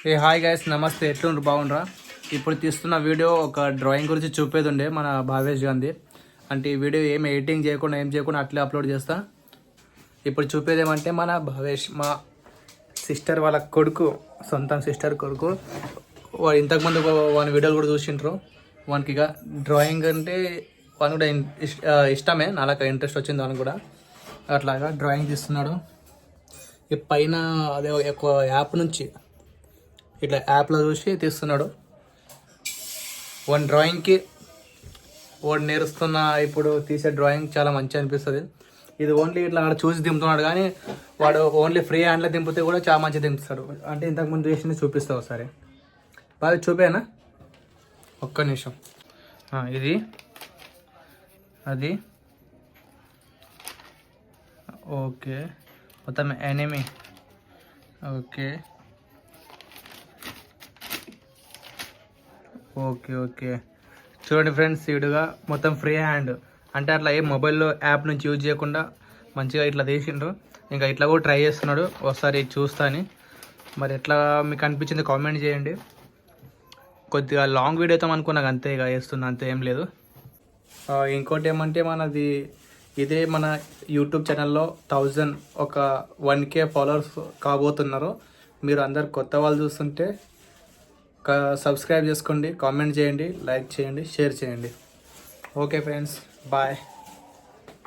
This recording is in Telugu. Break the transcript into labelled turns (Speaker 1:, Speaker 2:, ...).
Speaker 1: ఏ హాయ్ గైస్, నమస్తే. ఎట్లుండ్రు? బాగుండ్రా? ఇప్పుడు తీస్తున్న వీడియో ఒక డ్రాయింగ్ గురించి చూపేది ఉండే మన భావేష్ గాంధీ. అంటే ఈ వీడియో ఏం ఎడిటింగ్ చేయకుండా ఏం చేయకుండా అట్లే అప్లోడ్ చేస్తా. ఇప్పుడు చూపేది ఏమంటే మన భావేష్, మా సిస్టర్ వాళ్ళ కొడుకు, సొంతం సిస్టర్ కొడుకు. వాడు ఇంతకుముందు వాని వీడియోలు కూడా చూసిండ్రు. వానికి ఇక డ్రాయింగ్ అంటే వాని కూడా ఇష్టమే, నాలాగా ఇంట్రెస్ట్ వచ్చింది వానికి కూడా. అట్లాగా డ్రాయింగ్ తీస్తున్నాడు. ఈ పైన అదే ఒక యాప్ నుంచి ఇట్లా యాప్లో చూసి తీస్తున్నాడు. వన్ డ్రాయింగ్కి వాడు నేర్స్తున్న ఇప్పుడు తీసే డ్రాయింగ్ చాలా మంచిగా అనిపిస్తుంది. ఇది ఓన్లీ ఇట్లా అక్కడ చూసి దింపుతున్నాడు, కానీ వాడు ఓన్లీ ఫ్రీ హ్యాండ్లో దింపితే కూడా చాలా మంచిగా దింపుతాడు. అంటే ఇంతకుముందు చేసింది చూపిస్తావు ఒకసారి. బాగా చూపేనా? ఒక్క నిమిషం. ఇది అది ఓకే, మొత్తం ఎనిమీ. ఓకే ఓకే ఓకే చూడండి ఫ్రెండ్స్, వీడుగా మొత్తం ఫ్రీ హ్యాండ్. అంటే అట్లా ఏ మొబైల్లో యాప్ నుంచి యూజ్ చేయకుండా మంచిగా ఇట్లా తీసిండ్రు. ఇంకా ఇట్లా కూడా ట్రై చేస్తున్నాడు, ఒకసారి చూస్తాను. మరి ఎట్లా మీకు అనిపించింది కామెంట్ చేయండి. కొద్దిగా లాంగ్ వీడియో అయితే అనుకున్నా, అంతే ఇక వేస్తున్నా, అంతే ఏం లేదు. ఇంకోటి ఏమంటే మనది ఇదే మన యూట్యూబ్ ఛానల్లో 1K ఫాలోవర్స్ కాబోతున్నారు. మీరు అందరు కొత్త వాళ్ళు చూస్తుంటే సబ్స్క్రైబ్ చేసుకోండి, కామెంట్ చేయండి, లైక్ చేయండి, షేర్ చేయండి. Okay friends, bye.